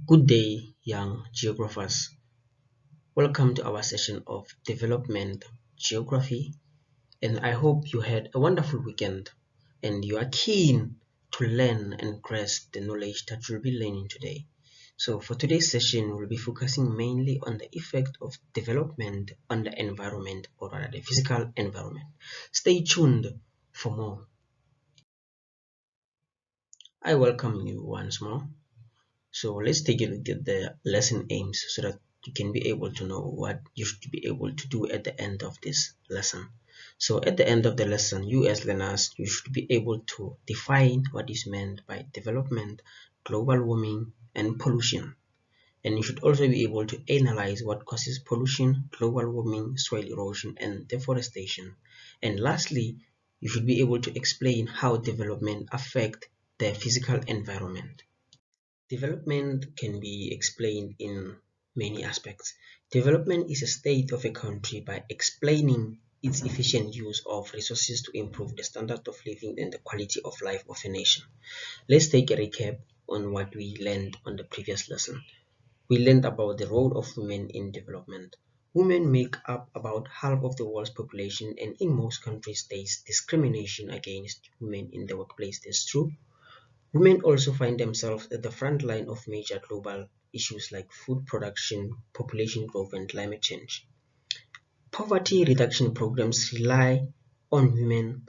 Good day, young geographers. Welcome to our session of Development Geography, and I hope you had a wonderful weekend and you are keen to learn and grasp the knowledge that you'll be learning today. So, for today's session, we'll be focusing mainly on the effect of development on the environment, or rather the physical environment. Stay tuned for more. I welcome you once more. So let's take a look at the lesson aims so that you can be able to know what you should be able to do at the end of this lesson. So at the end of the lesson, you as learners, you should be able to define what is meant by development, global warming, and pollution. And you should also be able to analyze what causes pollution, global warming, soil erosion, and deforestation. And lastly, you should be able to explain how development affect the physical environment. Development can be explained in many aspects. Development is a state of a country by explaining its efficient use of resources to improve the standard of living and the quality of life of a nation. Let's take a recap on what we learned on the previous lesson. We learned about the role of women in development. Women make up about half of the world's population, and in most countries there is discrimination against women in the workplace. That's true. Women also find themselves at the front line of major global issues like food production, population growth, and climate change. Poverty reduction programs rely on women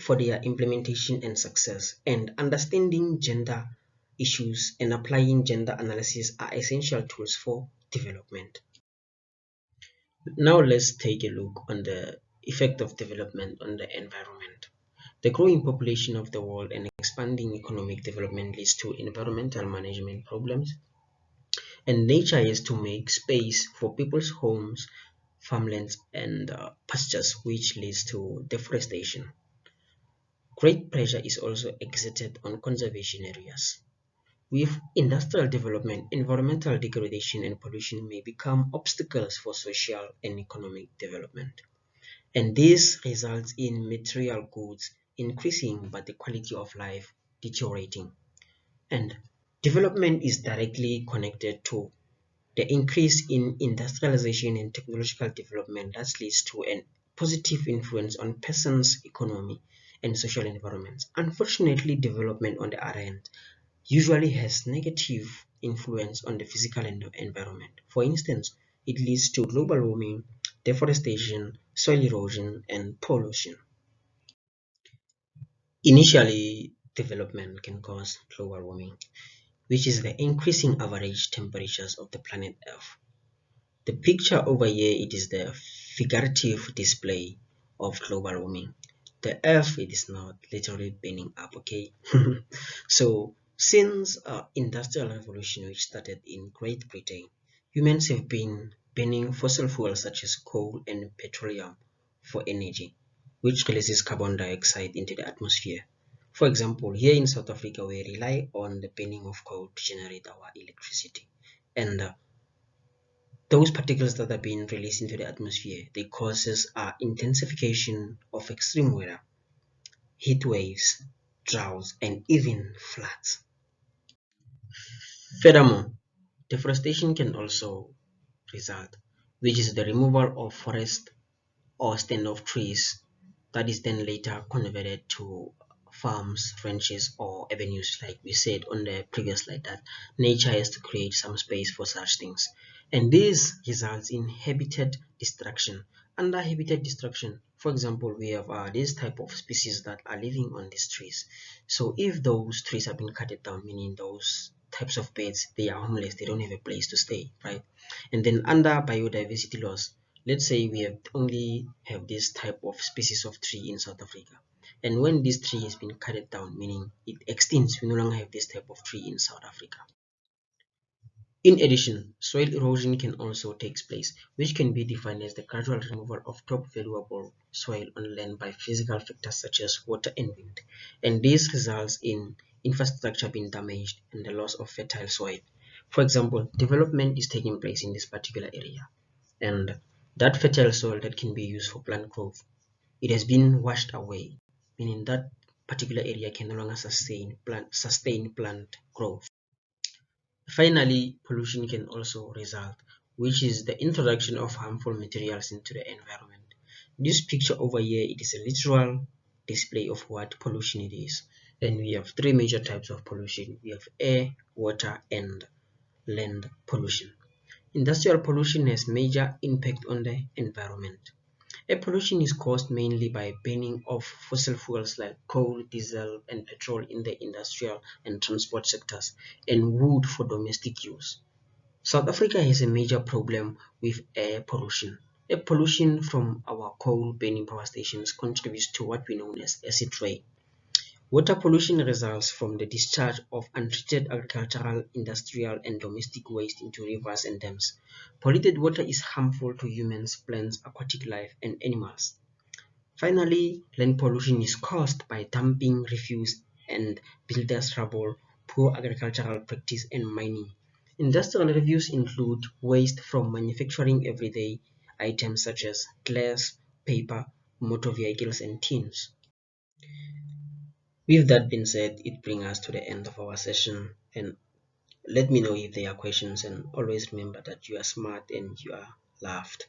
for their implementation and success, and understanding gender issues and applying gender analysis are essential tools for development. Now let's take a look on the effect of development on the environment. The growing population of the world and expanding economic development leads to environmental management problems, and nature is to make space for people's homes, farmlands, and pastures, which leads to deforestation. Great pressure is also exerted on conservation areas. With industrial development, environmental degradation and pollution may become obstacles for social and economic development. And this results in material goods increasing but the quality of life deteriorating. And development is directly connected to the increase in industrialization and technological development that leads to a positive influence on persons' economy and social environments. Unfortunately, development on the other hand usually has negative influence on the physical environment. For instance, it leads to global warming, deforestation, soil erosion, and pollution. Initially, development can cause global warming, which is the increasing average temperatures of the planet Earth. The picture over here, it is the figurative display of global warming. The Earth, it is not literally burning up, okay? So, since industrial revolution, which started in Great Britain, humans have been burning fossil fuels such as coal and petroleum for energy, which releases carbon dioxide into the atmosphere. For example, here in South Africa, we rely on the burning of coal to generate our electricity. And those particles that are being released into the atmosphere, they causes intensification of extreme weather, heat waves, droughts, and even floods. Furthermore, deforestation can also result, which is the removal of forest or stand of trees that is then later converted to farms, ranches, or avenues, like we said on the previous slide, that nature has to create some space for such things. And this results in habitat destruction. Under habitat destruction, for example, we have this type of species that are living on these trees. So if those trees have been cut down, meaning those types of birds, they are homeless, they don't have a place to stay, right? And then under biodiversity loss, let's say we have only have this type of species of tree in South Africa, and when this tree has been cut down, meaning it extinds, we no longer have this type of tree in South Africa. In addition, soil erosion can also take place, which can be defined as the gradual removal of top valuable soil on land by physical factors such as water and wind, and this results in infrastructure being damaged and the loss of fertile soil. For example, development is taking place in this particular area, and that fertile soil that can be used for plant growth, it has been washed away, meaning that particular area can no longer sustain plant growth. Finally, pollution can also result, which is the introduction of harmful materials into the environment. This picture over here, it is a literal display of what pollution it is. And we have three major types of pollution. We have air, water, and land pollution. Industrial pollution has major impact on the environment. Air pollution is caused mainly by burning of fossil fuels like coal, diesel, and petrol in the industrial and transport sectors, and wood for domestic use. South Africa has a major problem with air pollution. Air pollution from our coal burning power stations contributes to what we know as acid rain. Water pollution results from the discharge of untreated agricultural, industrial, and domestic waste into rivers and dams. Polluted water is harmful to humans, plants, aquatic life, and animals. Finally, land pollution is caused by dumping refuse and builders' rubble, poor agricultural practice, and mining. Industrial refuse include waste from manufacturing everyday items such as glass, paper, motor vehicles, and tins. With that being said, it brings us to the end of our session. And let me know if there are questions. And always remember that you are smart and you are loved.